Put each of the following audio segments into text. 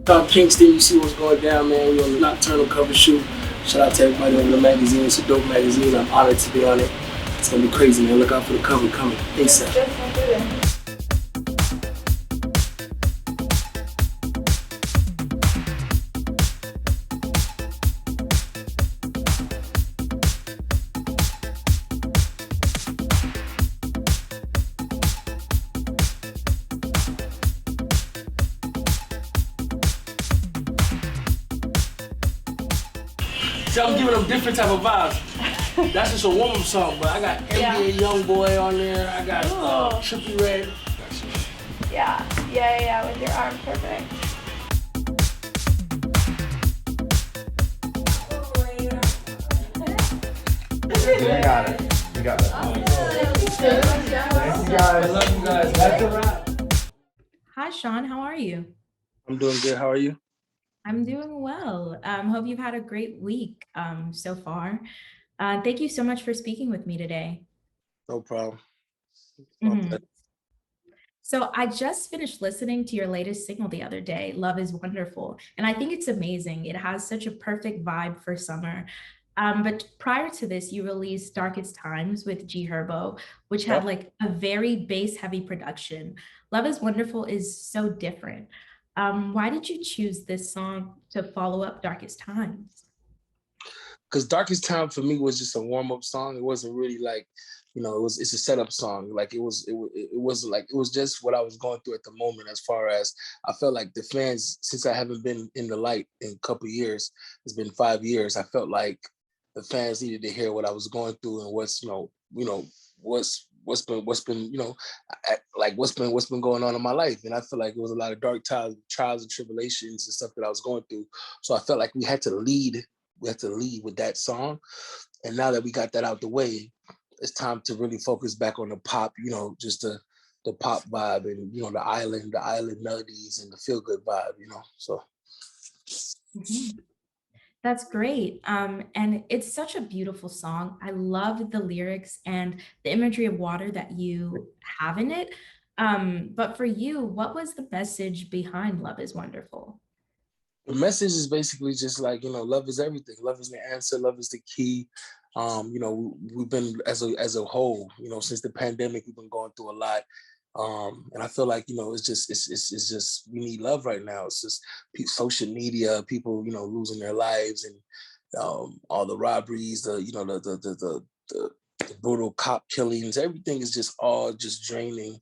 Kingston, you see what's going down, man. We on the Nockturnal cover shoot. Shout out to everybody on the magazine. It's a dope magazine. I'm honored to be on it. It's gonna be crazy, man. Look out for the cover coming ASAP. See, I'm giving them different type of vibes. That's just a warm-up song, but I got NBA Youngboy on there. I got Trippie Redd. Yeah, with your arm, perfect. I got it. You got it. Thank you guys. I love you guys. That's a wrap. Hi, Sean. How are you? I'm doing good. How are you? I'm doing well. Hope you've had a great week so far. Thank you so much for speaking with me today. No problem. Mhm. So I just finished listening to your latest single the other day, Love is Wonderful. And I think it's amazing. It has such a perfect vibe for summer. But prior to this, you released Darkest Times with G Herbo, which had like a very bass heavy production. Love is Wonderful is so different. Why did you choose this song to follow up Darkest Times? Because Darkest Time for me was just a warm-up song. It wasn't really like, it's a setup song. Like it was just what I was going through at the moment. As far as I felt like the fans, since I haven't been in the light in a couple of years, it's been 5 years. I felt like the fans needed to hear what I was going through and what's what's been going on in my life. And I feel like it was a lot of dark trials and tribulations and stuff that I was going through. So I felt like we had to lead with that song. And now that we got that out the way, it's time to really focus back on the pop, just the pop vibe and, the island melodies and the feel good vibe, so. Mhm. That's great. And it's such a beautiful song. I love the lyrics and the imagery of water that you have in it. But for you, what was the message behind Love is Wonderful? The message is basically just like, love is everything. Love is the answer. Love is the key. We've been as a whole, since the pandemic, we've been going through a lot. And I feel like, it's just, we need love right now. It's just social media, people, losing their lives and all the robberies, the brutal cop killings, everything is just all just draining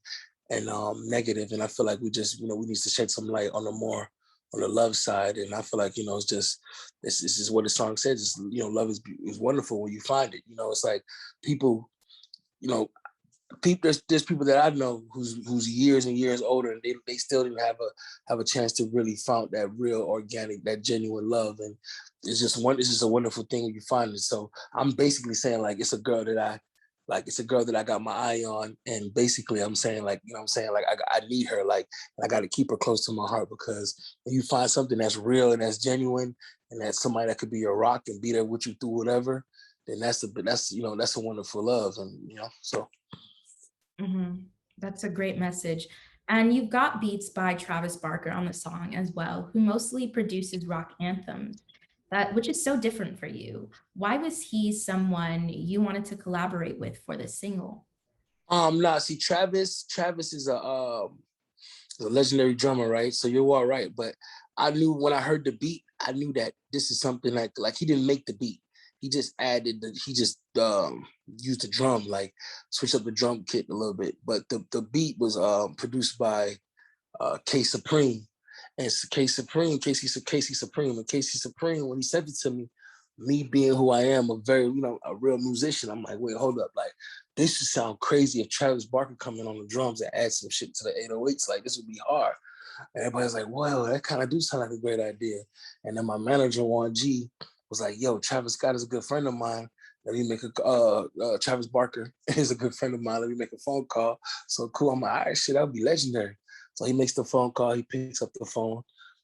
and negative. And I feel like we just, we need to shed some light on on the love side. And I feel like, it's just what the song says. It's, love is wonderful when you find it. It's like people, there's people that I know who's years and years older, and they still didn't have a chance to really found that real organic, that genuine love. And it's just a wonderful thing when you find it. So I'm basically saying like it's a girl that I got my eye on, and basically I'm saying like, I need her, like, and I got to keep her close to my heart, because when you find something that's real and that's genuine, and that's somebody that could be your rock and be there with you through whatever, then that's a wonderful love, and so. Mhm. That's a great message. And you've got beats by Travis Barker on the song as well, who mostly produces rock anthems. That which is so different for you. Why was he someone you wanted to collaborate with for this single? Nah, see, Travis is a legendary drummer, right? So you're all right. But I knew when I heard the beat, I knew that this is something like he didn't make the beat. He just used the drum, like switch up the drum kit a little bit. But the beat was produced by K Supreme. And it's Casey Supreme. And Casey Supreme, when he sent it to me, me being who I am, a real musician, I'm like, wait, hold up. Like, this would sound crazy if Travis Barker coming on the drums and add some shit to the 808s. Like, this would be hard. And everybody's like, well, that kind of do sound like a great idea. And then my manager, Juan G, was like, yo, Travis Scott is a good friend of mine. Let me make Travis Barker is a good friend of mine. Let me make a phone call. So cool. I'm like, all right, shit, that would be legendary. So he makes the phone call. He picks up the phone.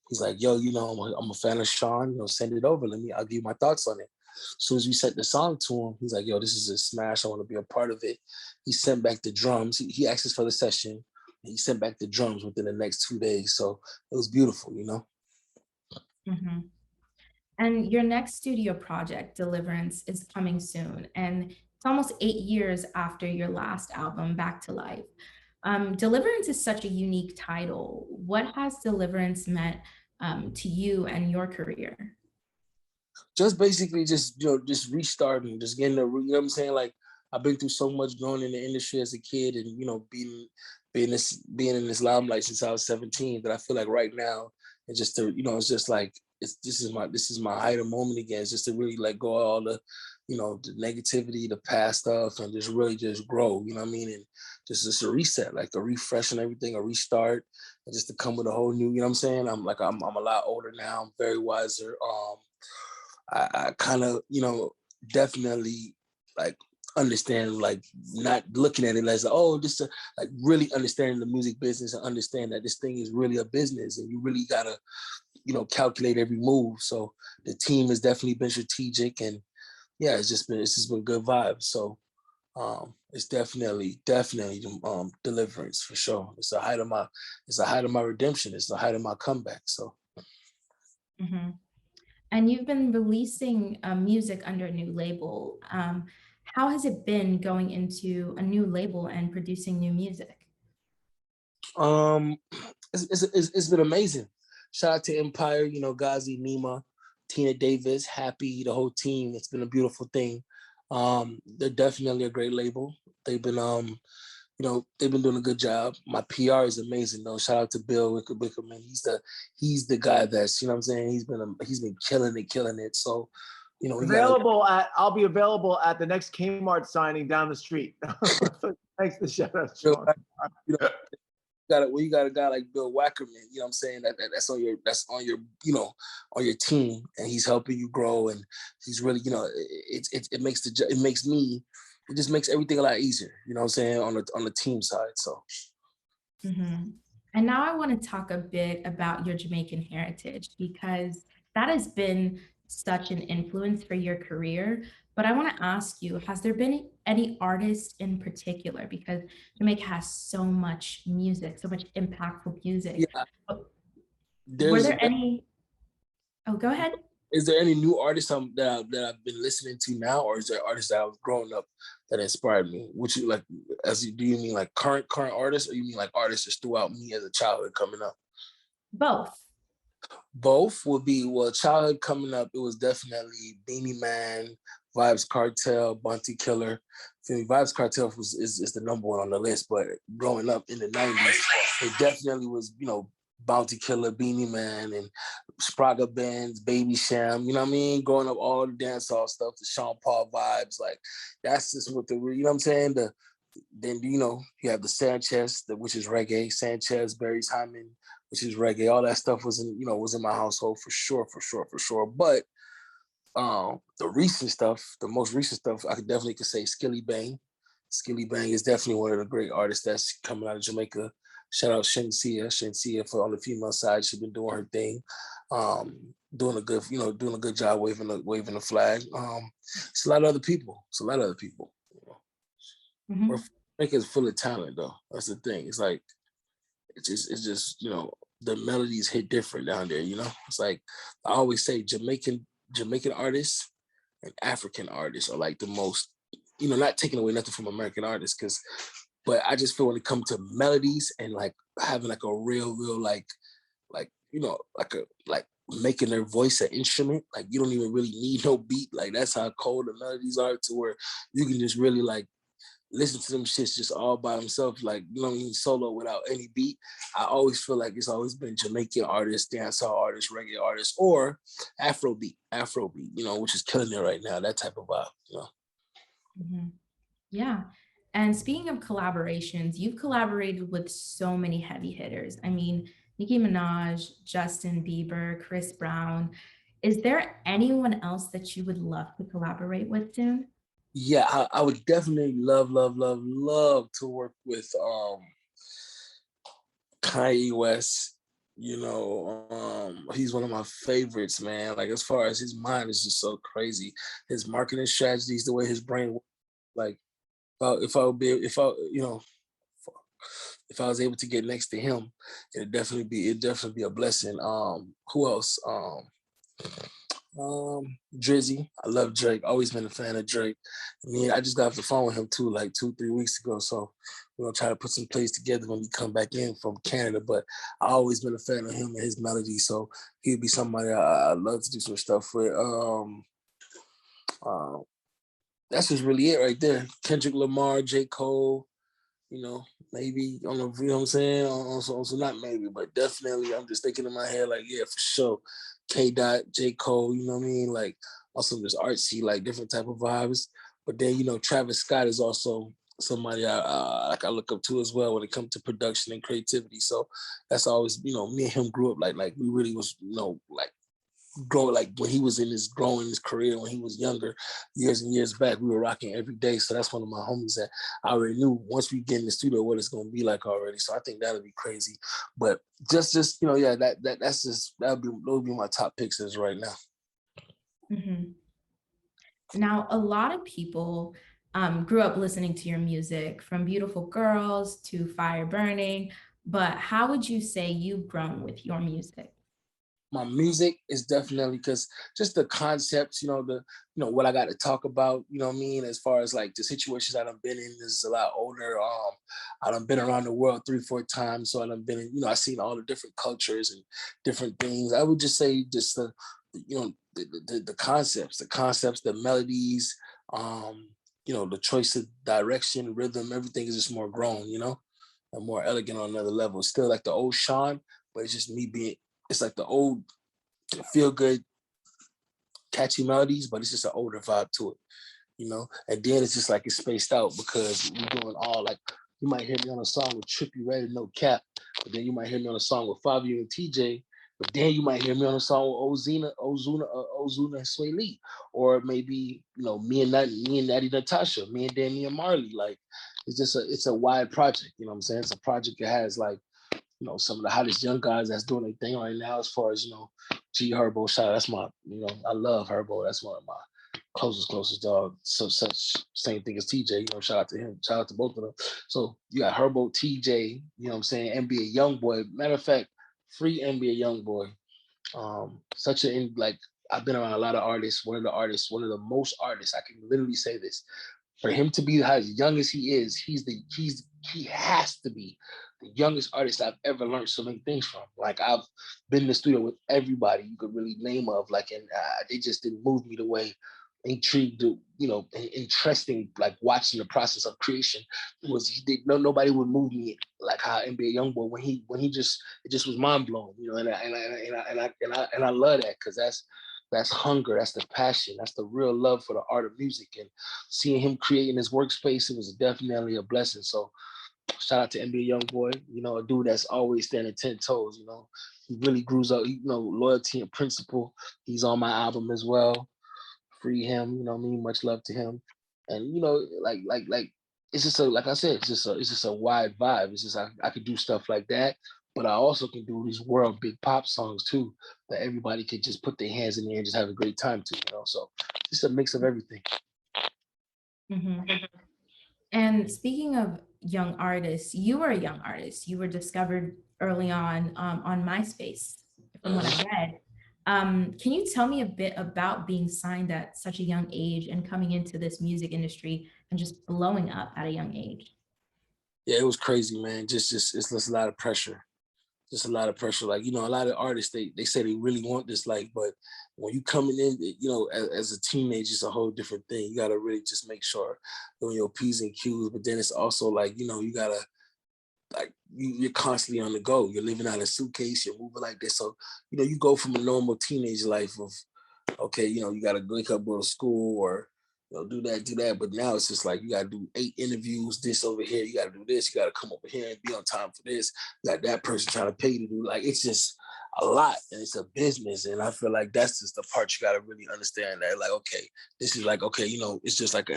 He's like, yo, I'm a fan of Sean. Send it over. I'll give you my thoughts on it. As soon as we sent the song to him, he's like, yo, this is a smash. I want to be a part of it. He sent back the drums. He asked us for the session. He sent back the drums within the next 2 days. So it was beautiful. Mm-hmm. And your next studio project, Deliverance, is coming soon. And it's almost 8 years after your last album, Back to Life. Deliverance is such a unique title. What has Deliverance meant to you and your career? Just basically just, just restarting, just getting you know what I'm saying? Like, I've been through so much going in the industry as a kid, and being in this limelight since I was 17, that I feel like right now it's just it's just like this is my height of moment again. It's just to really let go of all the, the negativity, the past stuff, and just really just grow, you know what I mean? And just a reset, like a refresh and everything, a restart, and just to come with a whole new, you know what I'm saying? I'm a lot older now, I'm very wiser. I kind of, definitely like understand, like not looking at it as, oh, just like really understanding the music business and understand that this thing is really a business and you really gotta, calculate every move. So the team has definitely been strategic, and yeah, it's just been good vibes. So it's definitely deliverance for sure. It's a height of my redemption. It's the height of my comeback. So. Mm-hmm. And you've been releasing music under a new label. How has it been going into a new label and producing new music? Um, it's been amazing. Shout out to Empire, Gazi, Nima, Tina Davis, Happy, the whole team. It's been a beautiful thing. They're definitely a great label. They've been they've been doing a good job. My PR is amazing though. Shout out to Bill Wickerman. He's the guy that's, you know what I'm saying? He's been killing it. So, I'll be available at the next Kmart signing down the street. Thanks for shout out, Sean. You got a guy like Bill Wackerman, you know what I'm saying? That's on your on your team, and he's helping you grow, and he's really, it just makes everything a lot easier, you know what I'm saying, on the team side. So Mm-hmm. And now I want to talk a bit about your Jamaican heritage because that has been such an influence for your career. But I want to ask you, has there been any artist in particular? Because Jamaica has so much music, so much impactful music. yeah, Were there's there any? Oh, go ahead. is there any new artists that I've been listening to now, or is there artists that I was growing up that inspired me? Which you like, do you mean like current artists, or you mean like artists just throughout me as a childhood coming up? Both. Both would be, well, childhood coming up, it was definitely Beanie Man, Vibes Cartel, Bunty Killer. Vibes Cartel is the number one on the list, but growing up in the 90s, it definitely was, Bounty Killer, Beanie Man, and Sprague Benz, Baby Sham, you know what I mean? Growing up, all the dancehall stuff, the Sean Paul vibes, like that's just what you know what I'm saying? Then, you have the Sanchez, which is reggae, Sanchez, Barry Hyman, which is reggae. All that stuff was in my household for sure. But the most recent stuff, I could say Skilly Bang. Skilly Bang is definitely one of the great artists that's coming out of Jamaica. Shout out Shensia for on the female side. She's been doing her thing, doing a good job waving the flag. It's a lot of other people. Mm-hmm. Jamaica is full of talent though. That's the thing. It's like it's just the melodies hit different down there. It's like I always say, Jamaican artists and African artists are like the most, not taking away nothing from American artists, but I just feel when it comes to melodies and like having like a real like like making their voice an instrument, like you don't even really need no beat. Like that's how cold the melodies are, to where you can just really like listen to them shits just all by himself, like you don't need solo without any beat. I always feel like it's always been Jamaican artists, dancehall artists, reggae artists, or Afrobeat, which is killing it right now. That type of vibe. Mm-hmm. Yeah. And speaking of collaborations, you've collaborated with so many heavy hitters. I mean, Nicki Minaj, Justin Bieber, Chris Brown. Is there anyone else that you would love to collaborate with soon? Yeah, I would definitely love to work with Kanye West. He's one of my favorites, man. Like as far as his mind is just so crazy. His marketing strategies, the way his brain works, like if I would be if I you know if I was able to get next to him, it'd definitely be a blessing. Who else? Drizzy. I love Drake. Always been a fan of Drake. I mean, I just got off the phone with him too, like 2-3 weeks ago. So we're gonna try to put some plays together when we come back in from Canada. But I always been a fan of him and his melody. So he'd be somebody I love to do some stuff with. That's just really it right there. Kendrick Lamar, J. Cole, maybe, I don't know, you know what I'm saying? Also not maybe, but definitely I'm just thinking in my head, like, yeah, for sure. K. Dot, J. Cole, you know what I mean? Like, also just artsy, like different type of vibes. But then, Travis Scott is also somebody I look up to as well when it comes to production and creativity. So that's always, me and him grew up like we really was, like grow, like when he was growing his career, when he was younger, years and years back, we were rocking every day. So that's one of my homies that I already knew once we get in the studio what it's gonna be like already. So I think that'll be crazy. But just yeah, those be my top picks as right now. Mm-hmm. Now, a lot of people grew up listening to your music, from Beautiful Girls to Fire Burning, but how would you say you've grown with your music? My music is definitely, because just the concepts, what I got to talk about, you know what I mean, as far as like the situations I done been in is a lot older. I done been around the world 3-4 times, so I done been in, I've seen all the different cultures and different things. I would just say just the concepts, the melodies, the choice of direction, rhythm, everything is just more grown, and more elegant on another level. It's still like the old Sean, but it's just me being, it's like the old feel good, catchy melodies, but it's just an older vibe to it, And then it's just like it's spaced out because we're doing all, like, you might hear me on a song with Trippie Redd, No Cap, but then you might hear me on a song with Fabio and TJ, but then you might hear me on a song with Ozuna and Sway Lee, or maybe me and Natty Natasha, me and Danny and Marley. Like, it's a wide project. You know what I'm saying? It's a project that has like some of the hottest young guys that's doing their thing right now, as far as, G Herbo, shout out, that's my, I love Herbo. That's one of my closest dog. So such same thing as TJ, shout out to him, shout out to both of them. So you got Herbo, TJ, you know what I'm saying, NBA Youngboy. Matter of fact, free NBA Youngboy. Like, I've been around a lot of artists, one of the most artists, I can literally say this. For him to be as young as he is, he has to be the youngest artist I've ever learned so many things from. Like, I've been in the studio with everybody you could really name of, like, and they just didn't move me the way intrigued, interesting, like watching the process of creation was. Nobody would move me like how NBA Youngboy when he just, it just was mind blowing, and I love that, because that's hunger, that's the passion, that's the real love for the art of music, and seeing him create in his workspace, it was definitely a blessing. So shout out to NBA Youngboy, a dude that's always standing 10 toes. He really grews up, loyalty and principle. He's on my album as well. Free him, you know what I mean? Much love to him. And like it's just like I said, it's just a wide vibe. It's just I could do stuff like that, but I also can do these world big pop songs too, that everybody could just put their hands in there and just have a great time to. So just a mix of everything. Mm-hmm. And speaking of young artists, you were a young artist. You were discovered early on MySpace, from what I read. Can you tell me a bit about being signed at such a young age and coming into this music industry and just blowing up at a young age? Yeah, it was crazy, man. Just it's just a lot of pressure. Just a lot of pressure. Like, a lot of artists, they say they really want this life, but when you coming in, as a teenager, it's a whole different thing. You gotta really just make sure you're on your P's and Q's, but then it's also like, you gotta, like, you're constantly on the go. You're living out a suitcase, you're moving like this. So, you go from a normal teenage life of, okay, you gotta wake up, go to school, or do that. But now it's just like you gotta do 8 interviews, this over here, you gotta do this, you gotta come over here and be on time for this. You got that person trying to pay you to do, like, it's just a lot, and it's a business. And I feel like that's just the part you gotta really understand, that like, okay, this is like, okay, it's just like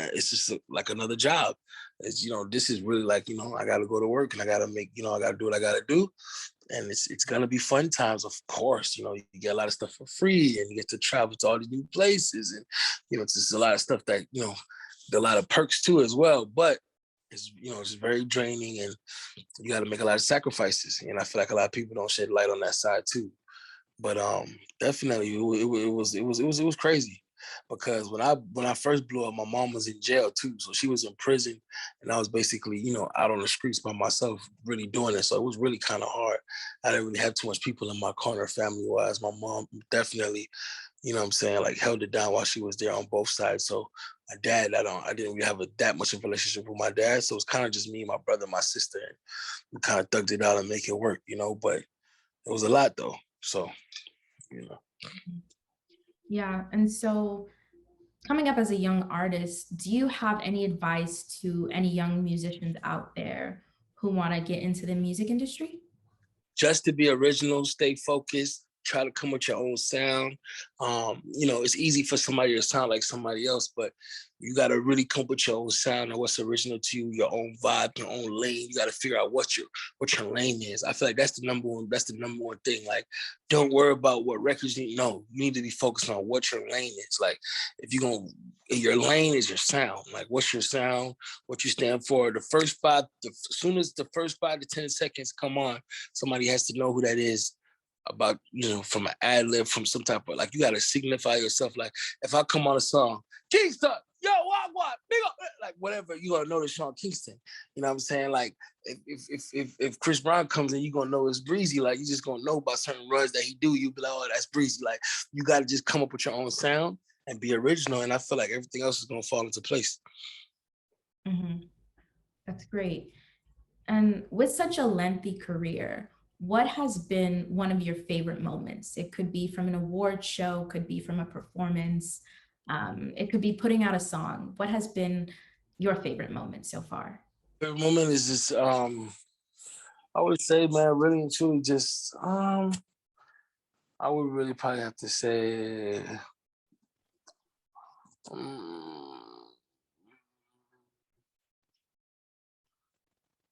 like another job. It's, this is really like, I gotta go to work and I gotta make, I gotta do what I gotta do. And it's gonna be fun times, of course. You get a lot of stuff for free, and you get to travel to all these new places, and it's just a lot of stuff that a lot of perks too as well. But it's it's very draining, and you got to make a lot of sacrifices. And I feel like a lot of people don't shed light on that side too. But definitely it was crazy because when I first blew up, my mom was in jail too, so she was in prison, and I was basically out on the streets by myself, really doing it. So it was really kind of hard. I didn't really have too much people in my corner, family wise. My mom definitely, what I'm saying, like held it down while she was there on both sides. So my dad, I didn't really have that much of a relationship with my dad, so it's kind of just me, my brother, my sister, and we kind of thugged it out and make it work, But it was a lot though, so. Yeah. And so coming up as a young artist, do you have any advice to any young musicians out there who want to get into the music industry? Just to be original, stay focused, try to come with your own sound. It's easy for somebody to sound like somebody else, but you got to really come with your own sound and what's original to you, your own vibe, your own lane. You got to figure out what your lane is. I feel like that's the number one thing. Like, don't worry about what records you know. You need to be focused on what your lane is. Like, if you're going to, your lane is your sound. Like, what's your sound? What you stand for? As soon as the first 5 to 10 seconds come on, somebody has to know who that is about, from an ad lib, from some type of, like, you got to signify yourself. Like, if I come on a song, Kingston, yo, what, big up, like, whatever, you got to know the Sean Kingston. You know what I'm saying? Like, if Chris Brown comes in, you going to know it's Breezy. Like, you just going to know about certain runs that he do. You be like, oh, that's Breezy. Like, you got to just come up with your own sound and be original. And I feel like everything else is going to fall into place. Mm-hmm. That's great. And with such a lengthy career, what has been one of your favorite moments? It could be from an award show, could be from a performance, it could be putting out a song. What has been your favorite moment so far? Favorite moment is just, I would say, man, really and truly just, I would really probably have to say, I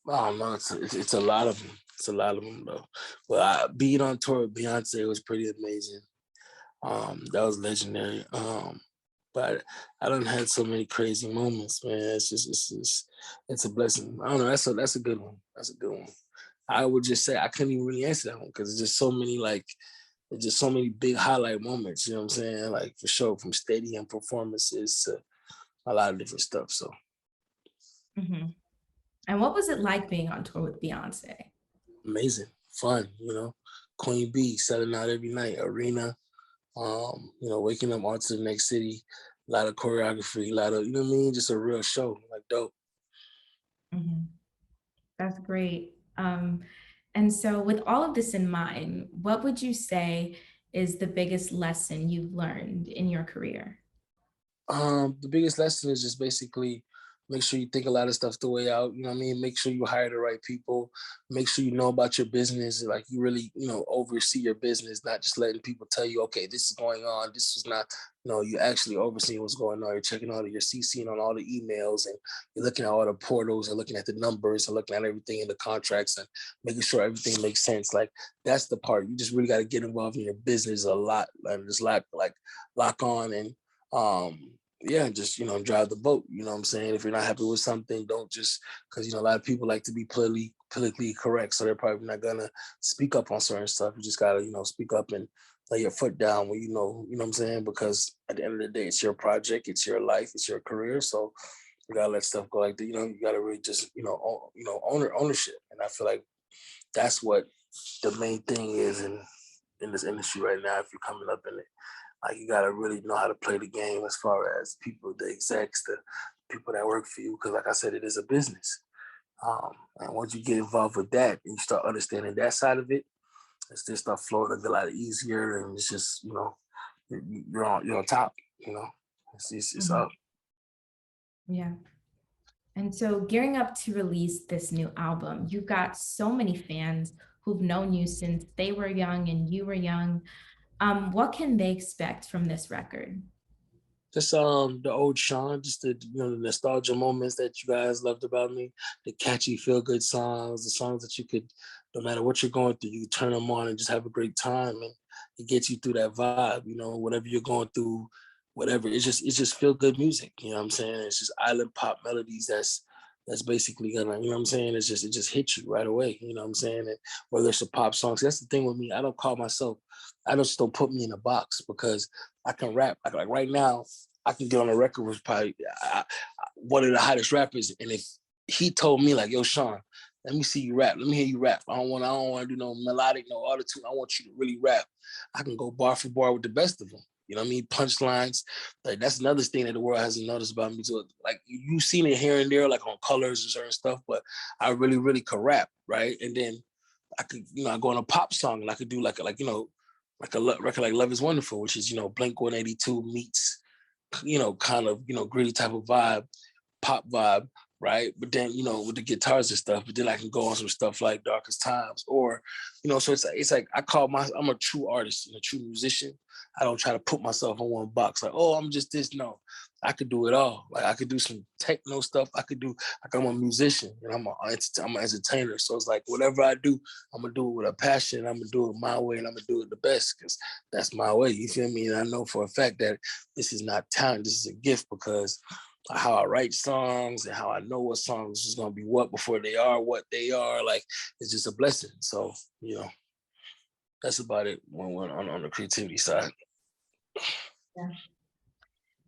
don't know. It's a lot of them. It's a lot of them though. But being on tour with Beyonce was pretty amazing. That was legendary. But I done had so many crazy moments, man. It's a blessing. I don't know. That's a good one. That's a good one. I would just say I couldn't even really answer that one because there's just so many there's just so many big highlight moments. You know what I'm saying? Like, for sure, from stadium performances to a lot of different stuff. So. Mm-hmm. And what was it like being on tour with Beyonce? Amazing, fun, Queen Bee selling out every night, arena, waking up onto the next city, a lot of choreography, a lot of, just a real show, like, dope. Mm-hmm. That's great. And so with all of this in mind, what would you say is the biggest lesson you've learned in your career? The biggest lesson is just basically make sure you think a lot of stuff the way out. You know what I mean? Make sure you hire the right people. Make sure you know about your business. Like, you really, oversee your business, not just letting people tell you, okay, this is going on. This is not, you actually overseeing what's going on. You're checking all of your CCing on all the emails, and you're looking at all the portals and looking at the numbers and looking at everything in the contracts and making sure everything makes sense. Like, that's the part. You just really got to get involved in your business a lot, and just lock on and, just, drive the boat. You know what I'm saying? If you're not happy with something, don't just, because, a lot of people like to be politically correct. So they're probably not going to speak up on certain stuff. You just got to, speak up and lay your foot down when you know what I'm saying? Because at the end of the day, it's your project, it's your life, it's your career. So you got to let stuff go like that. You got to really just, ownership. And I feel like that's what the main thing is in this industry right now, if you're coming up in it. Like, you gotta really know how to play the game as far as people, the execs, the people that work for you. Because, like I said, it is a business. And once you get involved with that and you start understanding that side of it, it's just start flowing a lot easier. And it's just, you're on top. It's up. Yeah. And so gearing up to release this new album, you've got so many fans who've known you since they were young and you were young. What can they expect from this record? Just the old Sean, just the the nostalgia moments that you guys loved about me, the catchy feel good songs, the songs that you could, no matter what you're going through, you turn them on and just have a great time, and it gets you through that vibe. Whatever you're going through, whatever, it's just feel good music. You know what I'm saying? It's just island pop melodies that's basically gonna, you know what I'm saying? It just hits you right away, you know what I'm saying? And whether it's a pop song, see, that's the thing with me. I don't call myself, don't put me in a box because I can rap. Like right now, I can get on a record with probably one of the hottest rappers, and if he told me like, "Yo, Sean, let me see you rap. Let me hear you rap. I don't want to do no melodic, no auto-tune. I want you to really rap." I can go bar for bar with the best of them. You know what I mean? Punchlines. Like that's another thing that the world hasn't noticed about me. So like you've seen it here and there, like on colors and certain stuff, but I really, really could rap, right? And then I could, I go on a pop song and I could do like a record like Love Is Wonderful, which is, Blink 182 meets, kind of, gritty type of vibe, pop vibe, right? But then, with the guitars and stuff, but then I can go on some stuff like Darkest Times or, so it's like I'm a true artist and a true musician. I don't try to put myself in one box like, oh, I'm just this. No, I could do it all. Like I could do some techno stuff. I'm a musician and I'm an entertainer. So it's like whatever I do, I'm gonna do it with a passion. I'm gonna do it my way and I'm gonna do it the best because that's my way. You feel me? And I know for a fact that this is not talent. This is a gift because how I write songs and how I know what songs is gonna be what before they are what they are. Like it's just a blessing. So that's about it on the creativity side. Yeah.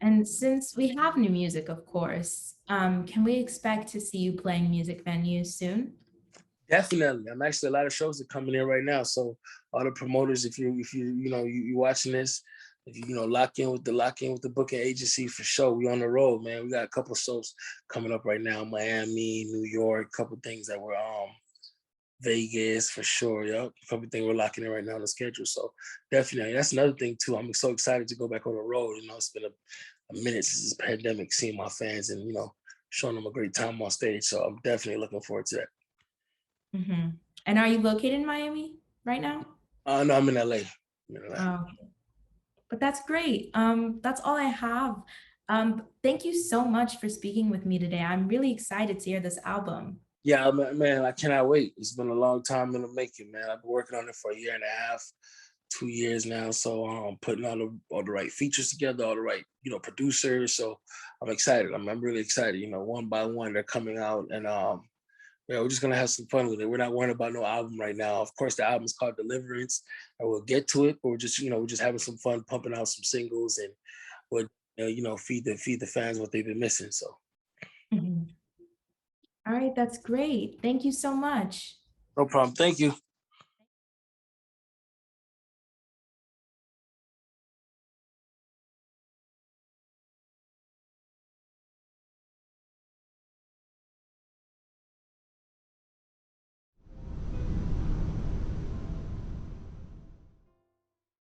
And since we have new music, of course, can we expect to see you playing music venues soon? Definitely. I'm actually a lot of shows are coming in right now. So all the promoters, if you watching this, if you lock in with the booking agency for sure, we on the road, man. We got a couple of shows coming up right now, Miami, New York, a couple of things that we're Vegas for sure. Yep. A couple of things we're locking in right now on the schedule. So definitely that's another thing too. I'm so excited to go back on the road. It's been a minute since this pandemic, seeing my fans and showing them a great time on stage. So I'm definitely looking forward to that. Mm-hmm. And are you located in Miami right now? No, I'm in LA. Oh, but that's great. That's all I have. Thank you so much for speaking with me today. I'm really excited to hear this album. Yeah, man, I cannot wait. It's been a long time in the making, man. I've been working on it for a year and a half, 2 years now. So I'm putting all the right features together, all the right, producers. So I'm excited. I'm really excited. One by one they're coming out, and we're just gonna have some fun with it. We're not worrying about no album right now. Of course, the album's called Deliverance, and we'll get to it. But we're just having some fun, pumping out some singles, and we'll feed the fans what they've been missing. So. Mm-hmm. All right, that's great. Thank you so much. No problem. Thank you.